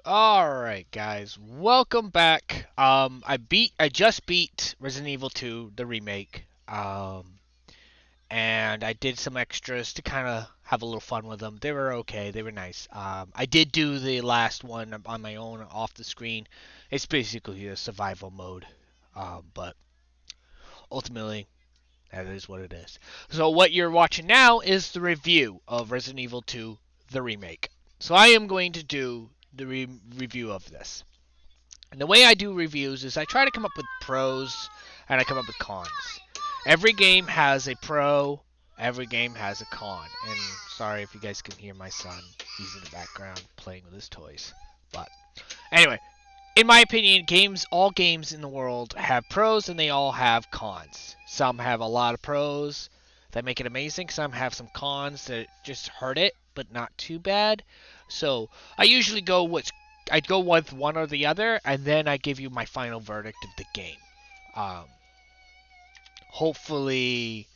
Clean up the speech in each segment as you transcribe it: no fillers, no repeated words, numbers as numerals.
Alright guys, welcome back. I just beat Resident Evil 2, the remake. And I did some extras to kind of have a little fun with them. They were okay, they were nice. I did do the last one on my own off the screen. It's basically a survival mode. But ultimately, that is what it is. So what you're watching now is the review of Resident Evil 2, the remake. So I am going to do the review of this. And the way I do reviews is I try to come up with pros and I come up with cons. Every game has a pro, every game has a con. And sorry if you guys can hear my son. He's in the background playing with his toys. But anyway, in my opinion, all games in the world have pros and they all have cons. Some have a lot of pros that make it amazing. Some have some cons that just hurt it, but not too bad. So I'd go with one or the other, and then I give you my final verdict of the game. Um, Hopefully,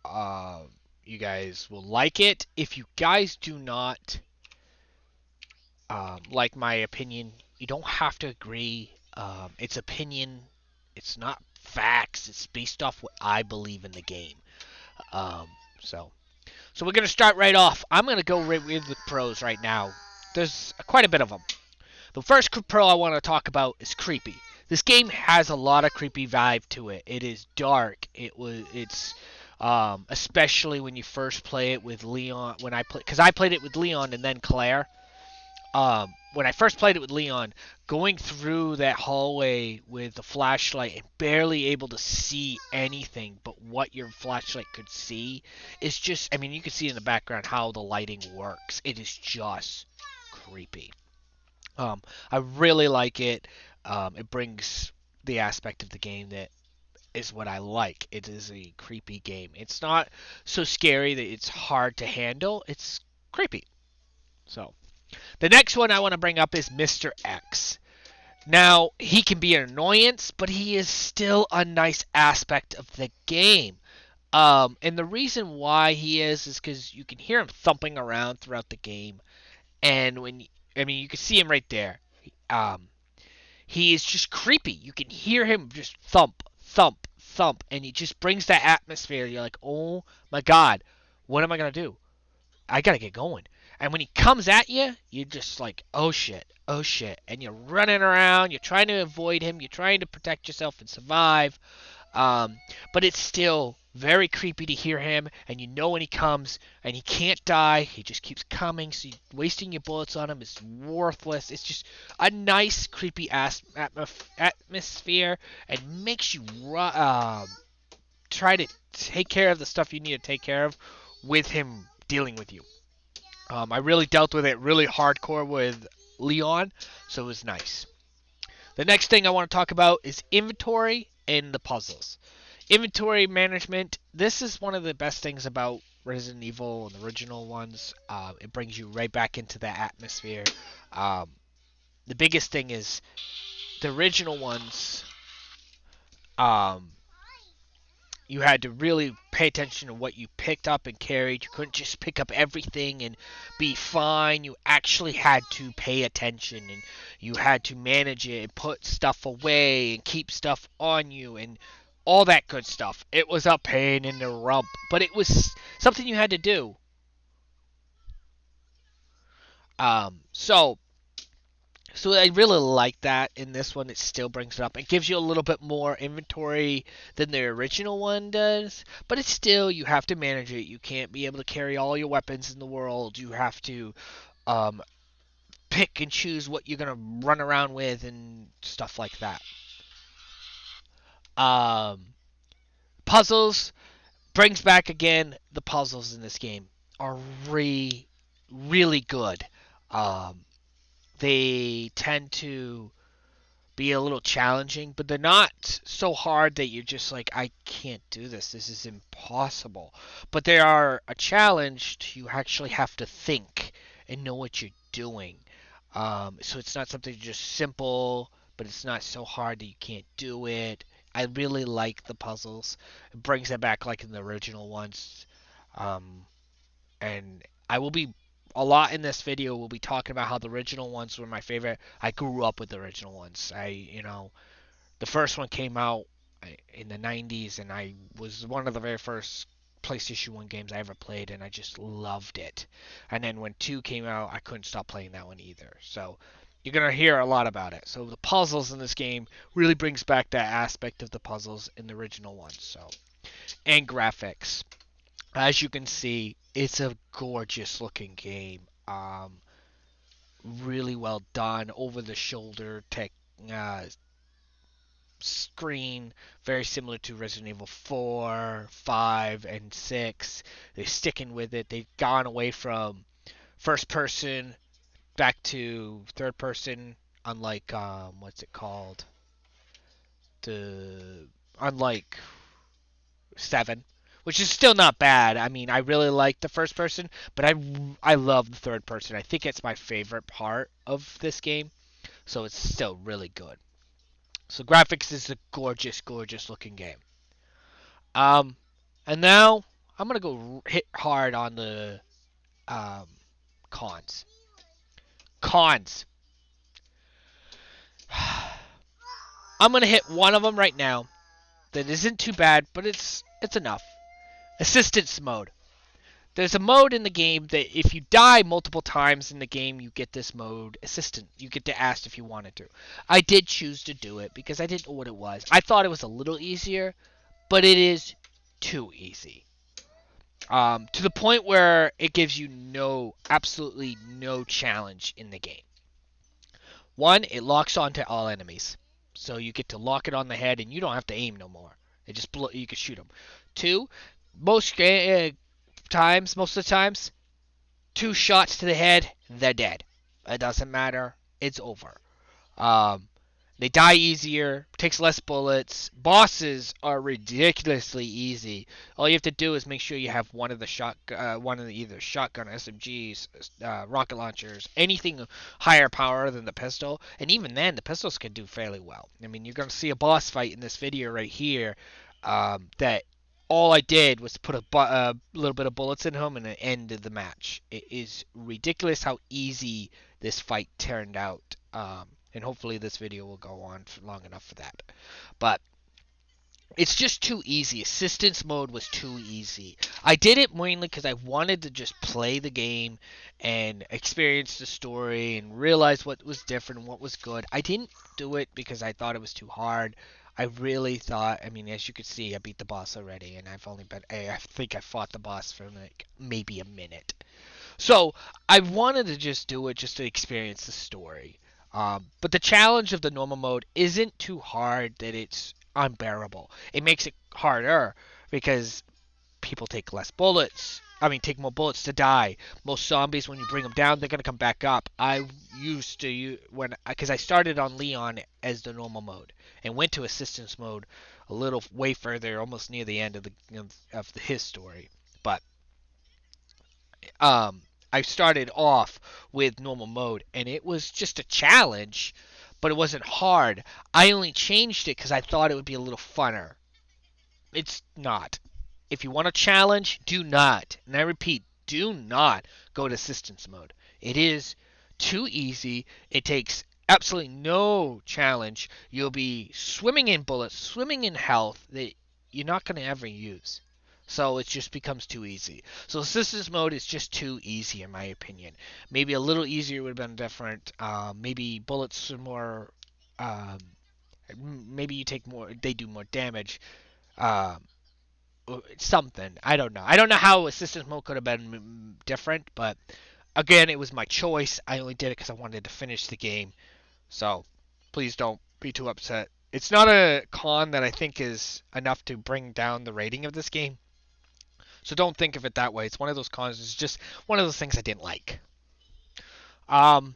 uh, you guys will like it. If you guys do not like my opinion, you don't have to agree. It's opinion. It's not facts. It's based off what I believe in the game. Um, so, so we're gonna start right off. I'm gonna go right with the pros right now. There's quite a bit of them. The first pro I want to talk about is creepy. This game has a lot of creepy vibe to it. It is dark. It's especially when you first play it with Leon. Because I played it with Leon and then Claire. When I first played it with Leon, going through that hallway with the flashlight and barely able to see anything but what your flashlight could see is just, I mean, you can see in the background how the lighting works. It is just creepy. Um, I really like it. It brings the aspect of the game that is what I like. It is a creepy game. It's not so scary that it's hard to handle. It's creepy. So, the next one I want to bring up is Mr. X. Now, he can be an annoyance, but he is still a nice aspect of the game. And the reason why he is because you can hear him thumping around throughout the game, and I mean, you can see him right there. Um, he is just creepy. You can hear him just thump, thump, thump, and he just brings that atmosphere. You're like, oh my god, what am I gonna do? I gotta get going. And when he comes at you, you're just like, oh shit, and you're running around. You're trying to avoid him. You're trying to protect yourself and survive. Um, but it's still very creepy to hear him, and you know when he comes, and he can't die. He just keeps coming, so wasting your bullets on him is worthless. It's just a nice, creepy atmosphere, and makes you try to take care of the stuff you need to take care of with him dealing with you. I really dealt with it really hardcore with Leon, so it was nice. The next thing I want to talk about is inventory and the puzzles. Inventory management. This is one of the best things about Resident Evil and the original ones. It brings you right back into that atmosphere. Um, the biggest thing is the original ones. Um, you had to really pay attention to what you picked up and carried. You couldn't just pick up everything and be fine. You actually had to pay attention and you had to manage it and put stuff away and keep stuff on you and all that good stuff. It was a pain in the rump, but it was something you had to do. So I really like that in this one. It still brings it up. It gives you a little bit more inventory than the original one does, but it's still you have to manage it. You can't be able to carry all your weapons in the world. You have to um, pick and choose what you're gonna run around with and stuff like that. Um, Puzzles brings back again. The puzzles in this game are really good. Um, they tend to be a little challenging, but they're not so hard that you're just like, I can't do this. This is impossible. But they are a challenge. You actually have to think and know what you're doing. So it's not something just simple, but it's not so hard that you can't do it. I really like the puzzles. It brings it back like in the original ones. Um, and I will be a lot in this video we'll be talking about how the original ones were my favorite. I grew up with the original ones. The first one came out in the 90s, and I was one of the very first PlayStation 1 games I ever played, and I just loved it. And then when 2 came out, I couldn't stop playing that one either. So you're going to hear a lot about it. So the puzzles in this game really brings back that aspect of the puzzles in the original one. So, and graphics. As you can see, it's a gorgeous looking game. Really well done, over the shoulder tech uh, screen, very similar to Resident Evil 4, 5, and 6. They're sticking with it. They've gone away from first person back to third person, unlike what's it called? The unlike 7, which is still not bad. I mean, I really like the first person, but I love the third person. I think it's my favorite part of this game, so it's still really good. So graphics is a gorgeous, gorgeous looking game. Um, and now I'm gonna go hit hard on the um, cons. Cons. I'm gonna hit one of them right now. That isn't too bad, but it's enough. Assistance mode. There's a mode in the game that if you die multiple times in the game, you get this mode assistant. You get to ask if you wanted to. I did choose to do it because I didn't know what it was. I thought it was a little easier, but it is too easy. To the point where it gives you absolutely no challenge in the game. One, it locks onto all enemies, so you get to lock it on the head, and you don't have to aim no more. You can shoot them. Two, most of the times, 2 shots to the head, they're dead. It doesn't matter. It's over. Um, they die easier, takes less bullets. Bosses are ridiculously easy. All you have to do is make sure you have one of the either shotgun, SMGs, rocket launchers, anything higher power than the pistol. And even then, the pistols can do fairly well. I mean, you're gonna see a boss fight in this video right here. That all I did was put a little bit of bullets in him and it ended the match. It is ridiculous how easy this fight turned out. And hopefully this video will go on for long enough for that. But it's just too easy. Assistance mode was too easy. I did it mainly because I wanted to just play the game and experience the story and realize what was different and what was good. I didn't do it because I thought it was too hard. I really thought, I mean, as you can see, I beat the boss already, and I think I fought the boss for like maybe a minute. So I wanted to just do it just to experience the story. But the challenge of the normal mode isn't too hard that it's unbearable. It makes it harder because people take less bullets. I mean, take more bullets to die. Most zombies, when you bring them down, they're gonna come back up. I used to because I started on Leon as the normal mode and went to assistance mode a little way further, almost near the end of his story. But I started off with normal mode, and it was just a challenge, but it wasn't hard. I only changed it because I thought it would be a little funner. It's not. If you want a challenge, do not, and I repeat, do not go to assistance mode. It is too easy. It takes absolutely no challenge. You'll be swimming in bullets, swimming in health that you're not going to ever use. So it just becomes too easy. So assistance mode is just too easy in my opinion. Maybe a little easier would have been different. Maybe bullets are more. Maybe you take more. They do more damage. Um, Something. I don't know. I don't know how assistance mode could have been different, but again, it was my choice. I only did it because I wanted to finish the game. So please don't be too upset. It's not a con that I think is enough to bring down the rating of this game. So don't think of it that way. It's one of those cons. It's just one of those things I didn't like. Um,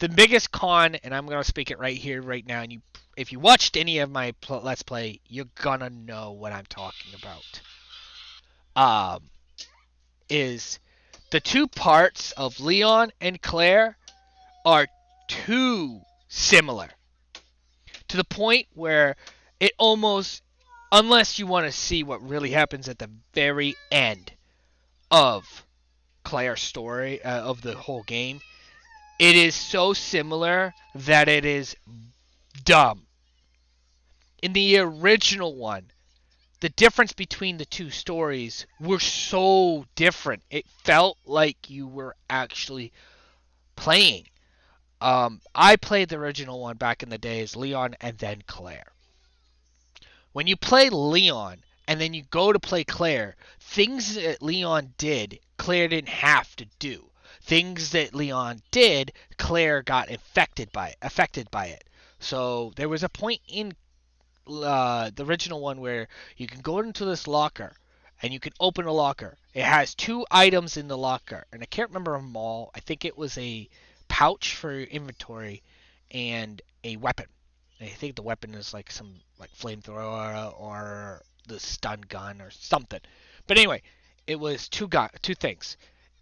the biggest con, and I'm gonna speak it right here, right now. And if you watched any of my Let's Play, you're gonna know what I'm talking about. Um, is the two parts of Leon and Claire are too similar to the point where it almost, unless you want to see what really happens at the very end of Claire story of the whole game. It is so similar that it is dumb. In the original one, the difference between the two stories were so different. It felt like you were actually playing. I played the original one back in the day as Leon and then Claire. When you play Leon and then you go to play Claire, things that Leon did, Claire didn't have to do. Things that Leon did, Claire got affected by it. So there was a point in the original one where you can go into this locker and you can open a locker. It has two items in the locker, and I can't remember them all. I think it was a pouch for inventory and a weapon. And I think the weapon is like some like flamethrower or the stun gun or something. But anyway, it was two things.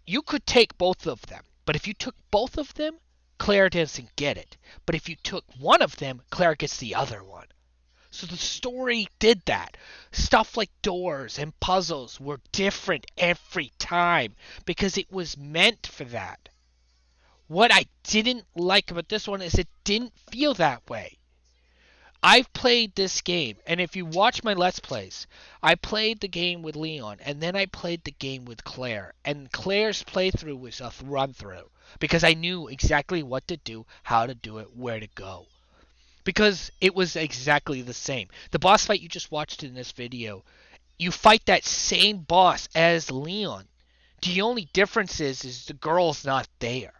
You could take both of them, but if you took both of them, Claire doesn't get it. But if you took one of them, Claire gets the other one. So the story did that. Stuff like doors and puzzles were different every time because it was meant for that. What I didn't like about this one is it didn't feel that way. I've played this game, and if you watch my Let's Plays, I played the game with Leon, and then I played the game with Claire. And Claire's playthrough was a run through because I knew exactly what to do, how to do it, where to go. Because it was exactly the same. The boss fight you just watched in this video, you fight that same boss as Leon. The only difference is the girl's not there.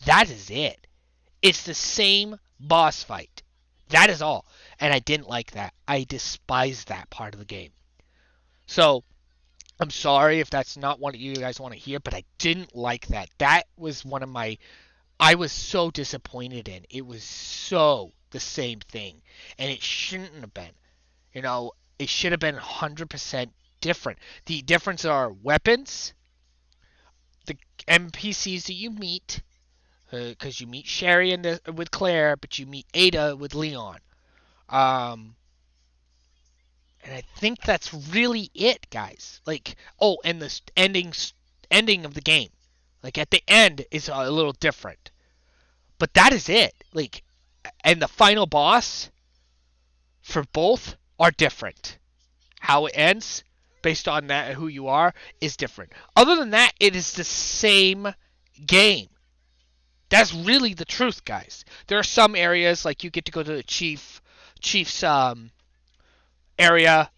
That is it. It's the same boss fight. That is all. And I didn't like that. I despised that part of the game. So, I'm sorry if that's not what you guys want to hear, but I didn't like that. That was one of my I was so disappointed in. It was so the same thing. And it shouldn't have been. You know, it should have been 100% different. The difference are weapons, the NPCs that you meet, because you meet Sherry with Claire, but you meet Ada with Leon. Um, and I think that's really it, guys. Like, oh, and the ending of the game. Like, at the end is a little different. But that is it. Like, and the final boss for both are different. How it ends, based on that who you are, is different. Other than that, it is the same game. That's really the truth, guys. There are some areas like you get to go to the chief's area.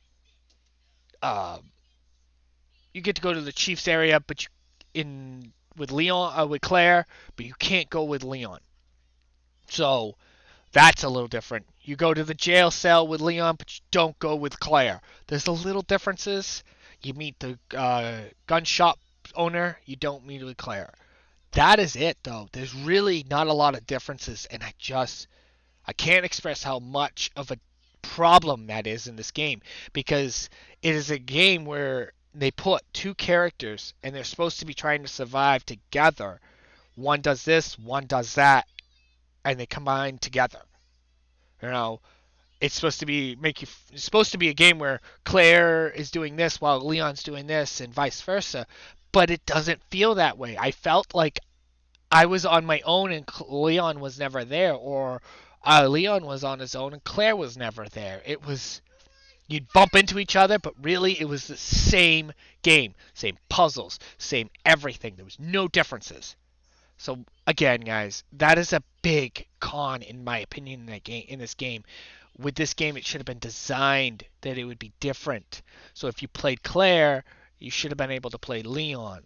Um, you get to go to the chief's area, but in with Leon with Claire, but you can't go with Leon. So that's a little different. You go to the jail cell with Leon, but you don't go with Claire. There's a little differences. You meet the gun shop owner. You don't meet with Claire. That is it, though. There's really not a lot of differences, and I can't express how much of a problem that is in this game because it is a game where they put two characters and they're supposed to be trying to survive together. One does this, one does that, and they combine together. You know, it's supposed to be a game where Claire is doing this while Leon's doing this and vice versa, but it doesn't feel that way. I felt like I was on my own and Leon was never there, or Leon was on his own and Claire was never there. It was you'd bump into each other, but really it was the same game, same puzzles, same everything. There was no differences. So again, guys, that is a big con in my opinion in this game. With this game, it should have been designed that it would be different. So if you played Claire, you should have been able to play Leon,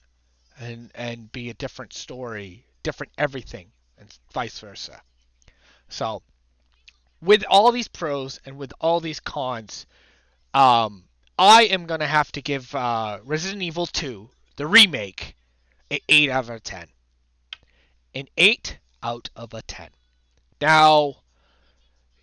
and be a different story, different everything, and vice versa. So with all these pros and with all these cons, I am gonna have to give Resident Evil 2, the remake, an 8 out of 10. An 8 out of a 10. Now,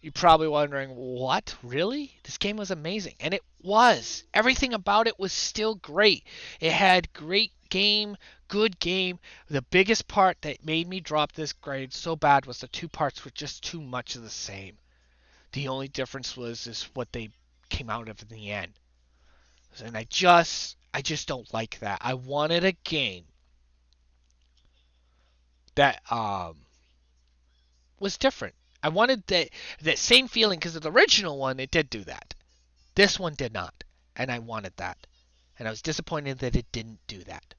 you're probably wondering, what? Really? This game was amazing. And it was. Everything about it was still great. It had great game, good game. The biggest part that made me drop this grade so bad was the two parts were just too much of the same. The only difference was is what they came out of in the end. And I just don't like that. I wanted a game that was different. I wanted that same feeling because of the original one. It did do that. This one did not, and I wanted that, and I was disappointed that it didn't do that.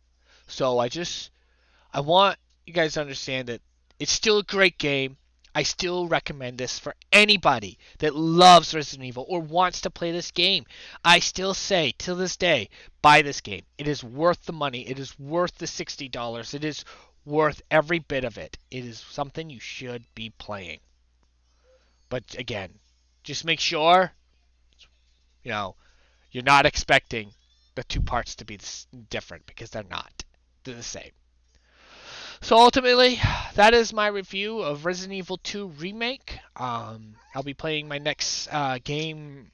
So I want you guys to understand that it's still a great game. I still recommend this for anybody that loves Resident Evil or wants to play this game. I still say, to this day, buy this game. It is worth the money. It is worth the $60. It is worth every bit of it. It is something you should be playing. But again, just make sure, you know, you're not expecting the two parts to be different because they're not. They're the same. So ultimately, that is my review of Resident Evil 2 Remake. I'll be playing my next game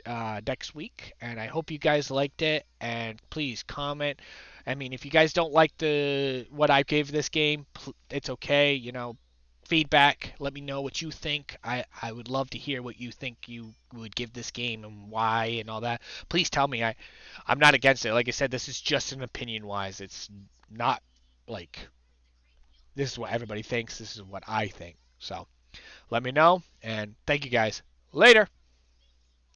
next week, and I hope you guys liked it. And please comment. I mean, if you guys don't like the what I gave this game, it's okay. Feedback. Let me know what you think. I would love to hear what you think you would give this game and why and all that. Please tell me. I'm not against it. Like I said, this is just an opinion wise. It's not like this is what everybody thinks. This is what I think. So let me know, and thank you guys. Later.